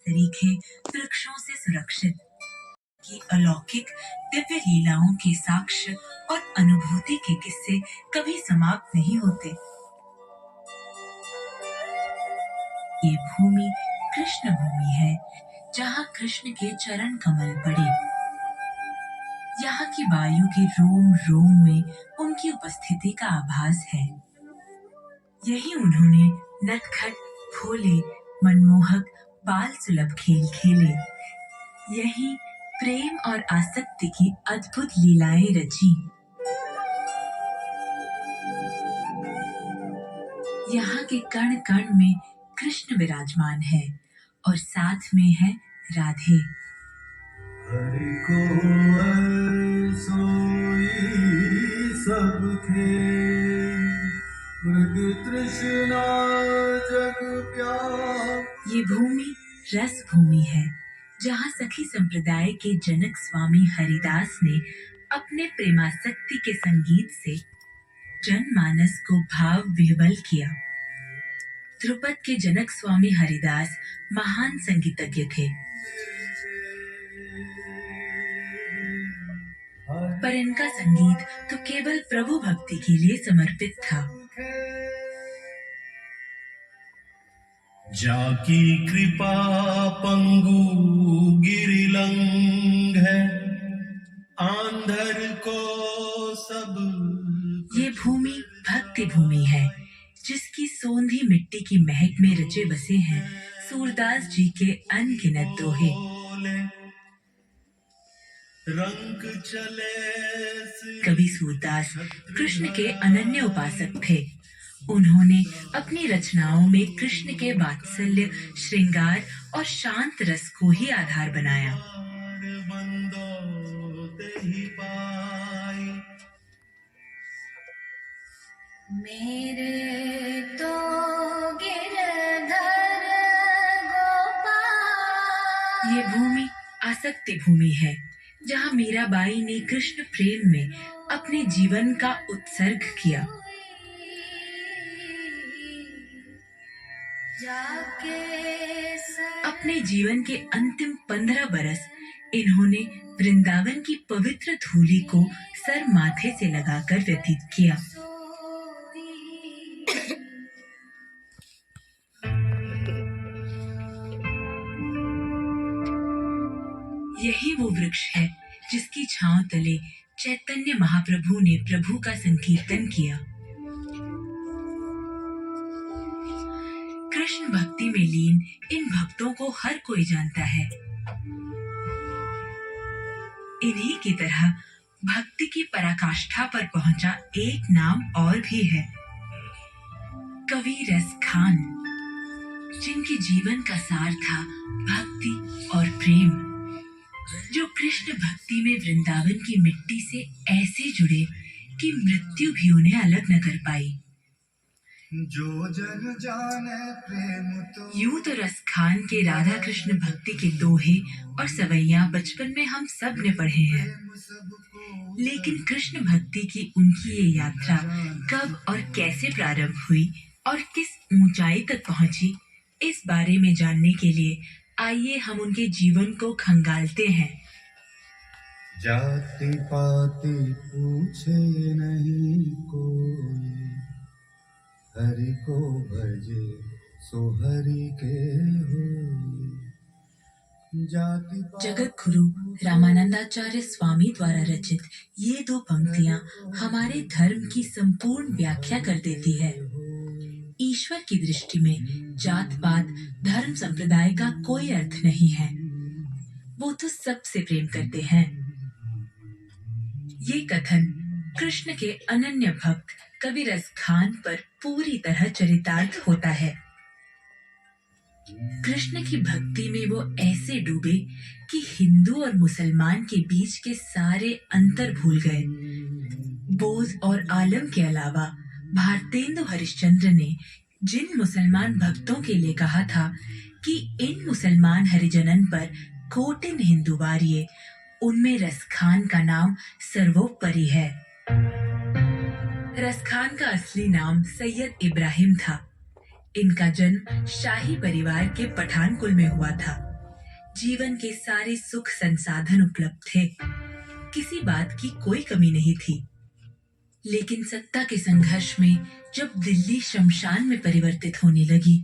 तरीके वृक्षों से सुरक्षित की अलौकिक दिव्य लीलाओं के साक्ष्य और अनुभूति के किस्से कभी समाप्त नहीं होते। ये भूमि कृष्ण भूमि है, जहाँ कृष्ण के चरण कमल पड़े। यहाँ की वायु के रोम रोम में उनकी उपस्थिति का आभास है। यही उन्होंने नटखट, भोले, मनमोहक, बाल सुलभ खेल खेले। यही प्रेम और आसक्ति की अद्भुत लीलाएं रची। यहाँ के कण कण में कृष्ण विराजमान है और साथ में है राधे। हरि को सोई सब खेल, मृग तृष्णा जग प्यास। ये भूमि रस भूमि है, जहाँ सखी संप्रदाय के जनक स्वामी हरिदास ने अपने प्रेमासक्ति के संगीत से जनमानस को भाव विह्वल किया। ध्रुपद के जनक स्वामी हरिदास महान संगीतज्ञ थे, पर इनका संगीत तो केवल प्रभु भक्ति के लिए समर्पित था। जाकी कृपा पंगु गिरिलंग है, आंधर को सब। ये भूमि भक्ति भूमि है, जिसकी सोंधी मिट्टी की महक में रचे बसे हैं सूरदास जी के अनगिनत दोहे। रंग चले कवि सूरदास कृष्ण के अनन्य उपासक थे। उन्होंने अपनी रचनाओं में कृष्ण के वात्सल्य, श्रृंगार और शांत रस को ही आधार बनाया। मेरे तो गिरधर गोपाल। ये भूमि आसक्ति भूमि है, जहाँ मीराबाई ने कृष्ण प्रेम में अपने जीवन का उत्सर्ग किया। अपने जीवन के अंतिम 15 बरस इन्होंने वृंदावन की पवित्र धूलि को सर माथे से लगाकर व्यतीत किया। यही वो वृक्ष है जिसकी छांव तले चैतन्य महाप्रभु ने प्रभु का संकीर्तन किया। कृष्ण भक्ति में लीन इन भक्तों को हर कोई जानता है। इन्हीं की तरह भक्ति की पराकाष्ठा पर पहुंचा एक नाम और भी है, कवि रस खान, जिनके जीवन का सार था भक्ति और प्रेम, जो कृष्ण भक्ति में वृंदावन की मिट्टी से ऐसे जुड़े कि मृत्यु भी उन्हें अलग न कर पाई। जो जन जाने प्रेम तो। यूं तो रस खान के राधा कृष्ण भक्ति के दोहे और सवैया बचपन में हम सब ने पढ़े हैं, लेकिन कृष्ण भक्ति की उनकी ये यात्रा कब और कैसे प्रारंभ हुई और किस ऊंचाई तक पहुंची, इस बारे में जानने के लिए आइए हम उनके जीवन को खंगालते हैं। जाति पाति पूछे नहीं कोई, हरि को भजे सो हरि के होई। जगत गुरु रामानंदाचार्य स्वामी द्वारा रचित ये दो पंक्तियां हमारे धर्म की संपूर्ण व्याख्या कर देती है। ईश्वर की दृष्टि में जात पात धर्म संप्रदाय का कोई अर्थ नहीं है, वो तो सबसे प्रेम करते हैं। ये कथन कृष्ण के अनन्य भक्त कवि रस खान पर पूरी तरह चरितार्थ होता है। कृष्ण की भक्ति में वो ऐसे डूबे कि हिंदू और मुसलमान के बीच के सारे अंतर भूल गए। बोध और आलम के अलावा भारतेंदु हरिश्चंद्र ने जिन मुसलमान भक्तों के लिए कहा था कि इन मुसलमान हरिजनन पर कोटिन हिंदू वारिये, उनमें रसखान का नाम सर्वोपरि है। रसखान का असली नाम सैयद इब्राहिम था। इनका जन्म शाही परिवार के पठान कुल में हुआ था। जीवन के सारे सुख संसाधन उपलब्ध थे, किसी बात की कोई कमी नहीं थी। लेकिन सत्ता के संघर्ष में जब दिल्ली शमशान में परिवर्तित होने लगी,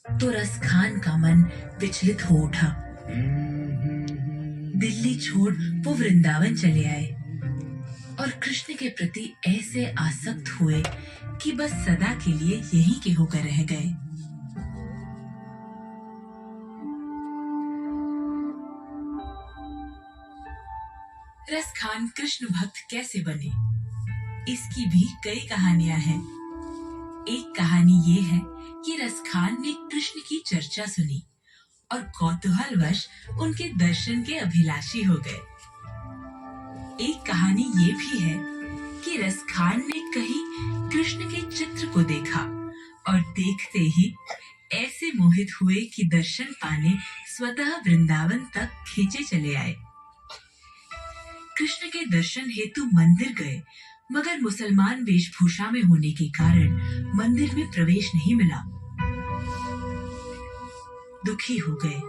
तो रस खान का मन विचलित हो उठा। दिल्ली छोड़ वो वृंदावन चले आए और कृष्ण के प्रति ऐसे आसक्त हुए कि बस सदा के लिए यहीं के होकर रह गए। रस खान कृष्ण भक्त कैसे बने, इसकी भी कई कहानियां हैं। एक कहानी ये है कि रस खान ने कृष्ण की चर्चा सुनी और कौतूहलवश उनके दर्शन के अभिलाषी हो गए। एक कहानी ये भी है कि रस खान ने कहीं कृष्ण के चित्र को देखा और देखते ही ऐसे मोहित हुए कि दर्शन पाने स्वतः वृंदावन तक खींचे चले आए। कृष्ण के दर्शन हेतु मंदिर गए, मगर मुसलमान वेशभूषा में होने के कारण मंदिर में प्रवेश नहीं मिला। दुखी हो गए।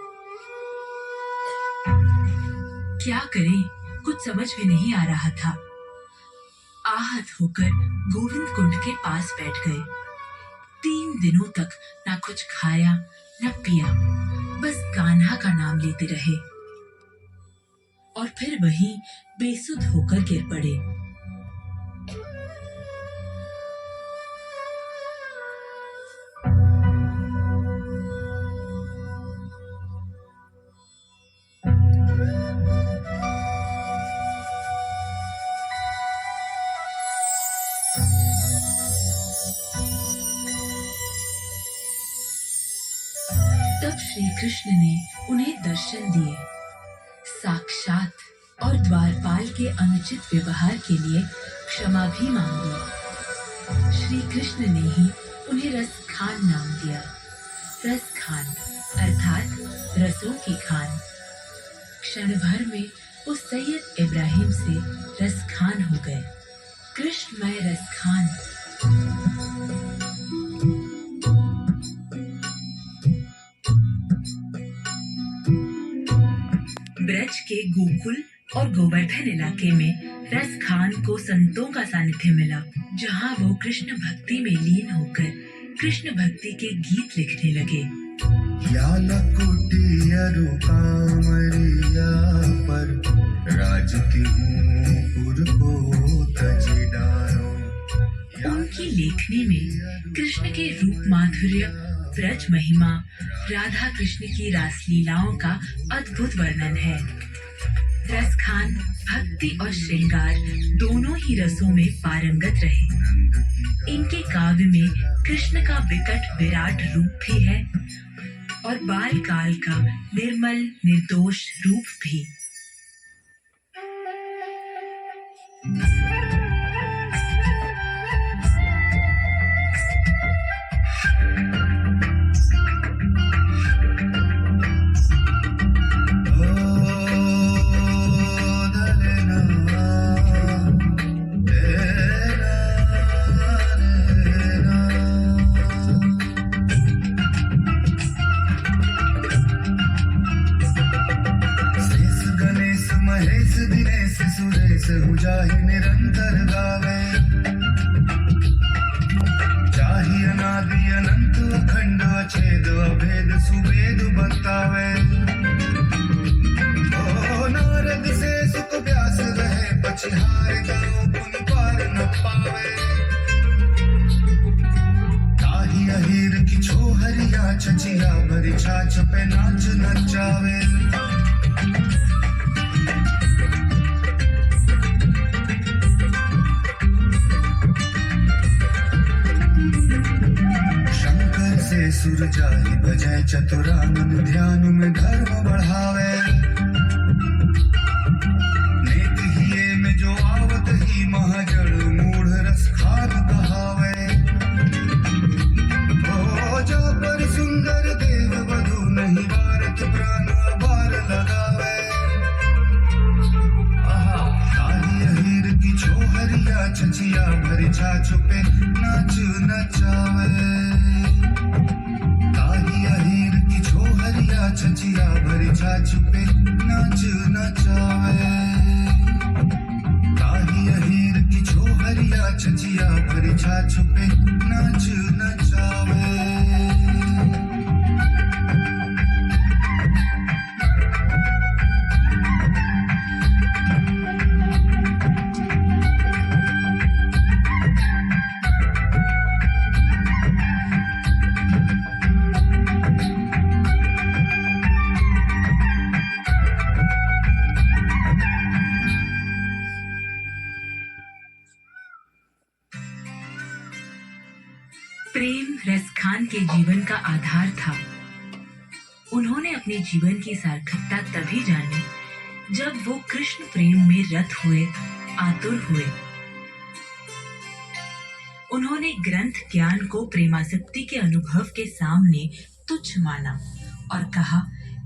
क्या करें, कुछ समझ में नहीं आ रहा था। आहत होकर गोविंद कुंड के पास बैठ गए। 3 दिनों तक ना कुछ खाया न पिया, बस कान्हा का नाम लेते रहे और फिर वहीं बेसुध होकर गिर पड़े। तब श्री कृष्ण ने उन्हें दर्शन दिए साक्षात और द्वारपाल के अनुचित व्यवहार के लिए क्षमा भी मांगी। श्री कृष्ण ने ही उन्हें रस खान नाम दिया। रस खान अर्थात रसों की खान। क्षण भर में वो सैयद इब्राहिम से रस खान हो गए। कृष्णमय रस खान। ब्रज के गोकुल और गोवर्धन इलाके में रस खान को संतों का सानिध्य मिला, जहाँ वो कृष्ण भक्ति में लीन होकर कृष्ण भक्ति के गीत लिखने लगे। या लकुटी अरुकामरिया पर राज की पुर को तजी डारो। उनकी लेखनी में कृष्ण के रूप माधुर्य, ब्रज महिमा, राधा कृष्ण की रासलीलाओं का अद्भुत वर्णन है। रस खान भक्ति और श्रृंगार दोनों ही रसों में पारंगत रहे। इनके काव्य में कृष्ण का विकट विराट रूप भी है और बाल काल का निर्मल निर्दोष रूप भी। जाहि निरंतर गावे, जाहि अनादि अनंत अखंड अछेद अभेद सुवेद बतावे। ओ नारद से सुख व्यास रहे, पछिहार गयो पुन पार न पावे। ताहि अहीर की छोहरिया छचिया भरी छाछ पे नाच नचावे। सुर जाहि भजय चतुरानन, ध्यान में धर्म बढ़ावे। नेक हिये में जो आवत ही महाजड़, मूढ़ रस खान कहावे। ओ जो पर सुंदर देव वधु, नहीं भारत प्राण अबार लगावे। ताहि अहीर की छोहरिया छचिया भरी छाछ पे नाच नचावे। छचिया भरी छाछ पे नाच नचावे ताही हीर की छोहरिया छचिया पर छाछ पे नाच नचावे प्रेम रसखान के जीवन का आधार था। उन्होंने अपने जीवन की सार्थकता तभी जानी जब वो कृष्ण प्रेम में रत हुए, आतुर हुए। उन्होंने ग्रंथ ज्ञान को प्रेमासक्ति के अनुभव के सामने तुच्छ माना और कहा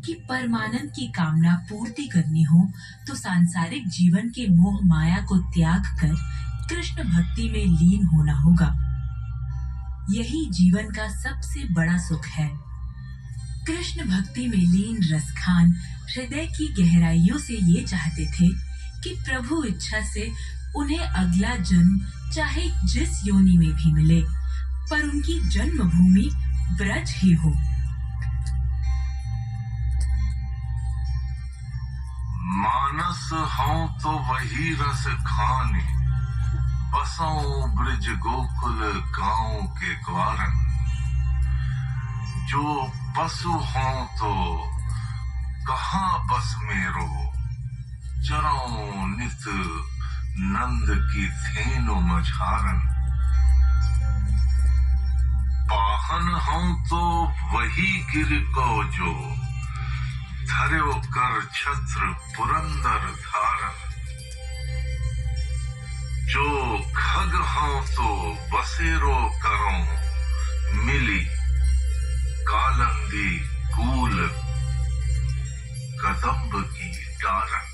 कि परमानंद की कामना पूर्ति करनी हो तो सांसारिक जीवन के मोह माया को त्याग कर कृष्ण भक्ति में लीन होना होगा। यही जीवन का सबसे बड़ा सुख है। कृष्ण भक्ति में लीन रसखान हृदय की गहराइयों से ये चाहते थे कि प्रभु इच्छा से उन्हें अगला जन्म चाहे जिस योनि में भी मिले, पर उनकी जन्मभूमि ब्रज ही हो। मानस हों तो वही रस खाने, बसों ब्रज गोकुल गांव के ग्वारन। जो पशु हों तो कहाँ बस मेरो, चरों नित नंद की थेनो मझारन। पाहन हों तो वही गिर को जो, धर्यो कर छत्र पुरंदर धारन। जो खग हों तो बसेरो करो, मिली कालंदी कूल कदम्ब की डारन।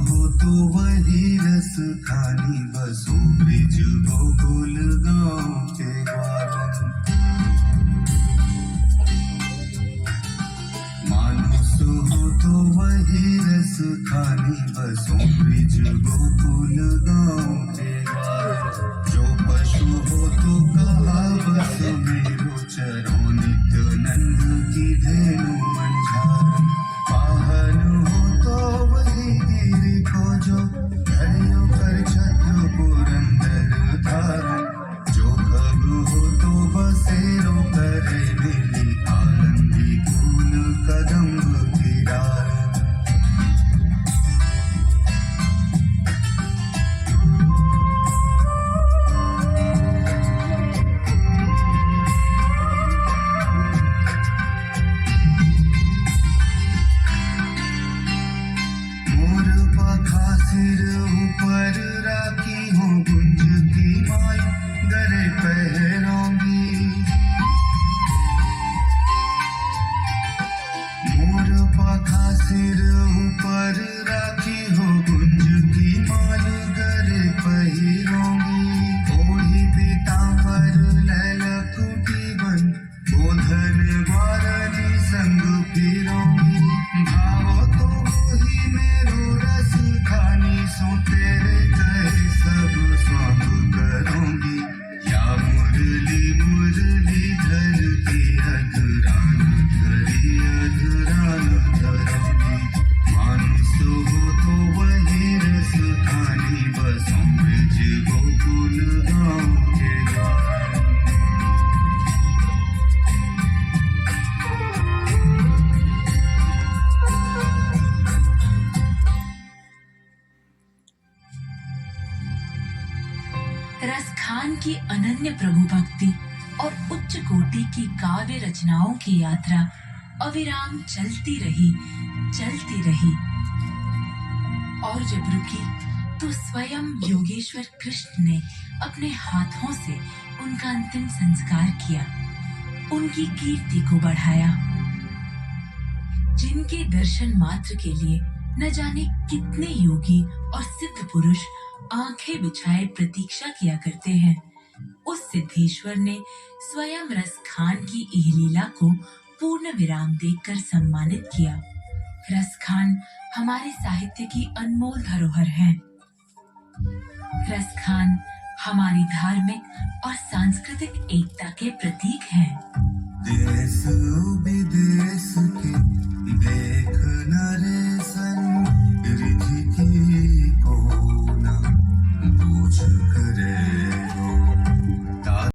हो तो वही रस खानी बसो ब्रिज गोकुल गाँव के ग्वारन। मानुस हो तो वही रस खानी बसो ब्रिज गोकुल गाँव के ग्वारन। जो पशु हो तो कहा बस मेरो, चरो नित नंद की धेनु मंझारन। पाहन हो तो वही गिर को जो, धर्यो कर छत्र पुरंदर धारन। जो खग हो तो बसेरो करे, मिली आनंदी फूल कदम्ब की डारन। सिर ऊपर राखी हूँ गुंज की माई, गले पहनूंगी। मोर पाखा सिर ऊपर राखी हूँ गुंज की माल, गले पहिरूंगी। ओढ़ी पीतांबर ललकुटी बन, गोधन ग्वारनी संग फिरूंगी। भाव तो वही मेरो रस खानी, सो तेरे कहे सब स्वांग करूंगी। या मुरली मुरली धर की अधरान धरी अधरान धरूंगी। मानुस हो तो वही रस खानी, बसों ब्रज गोकुल गाँव के ग्वारन। रसखान की अनन्य प्रभु भक्ति और उच्च कोटि की काव्य रचनाओं की यात्रा अविराम चलती रही। चलती रही और जब रुकी तो स्वयं योगेश्वर कृष्ण ने अपने हाथों से उनका अंतिम संस्कार किया, उनकी कीर्ति को बढ़ाया। जिनके दर्शन मात्र के लिए न जाने कितने योगी और सिद्ध पुरुष आंखें बिछाए प्रतीक्षा किया करते हैं, उस सिद्धेश्वर ने स्वयं रसखान की इह लीला को पूर्ण विराम देकर सम्मानित किया। रसखान हमारे साहित्य की अनमोल धरोहर है। रसखान हमारी धार्मिक और सांस्कृतिक एकता के प्रतीक हैं। देश विदेश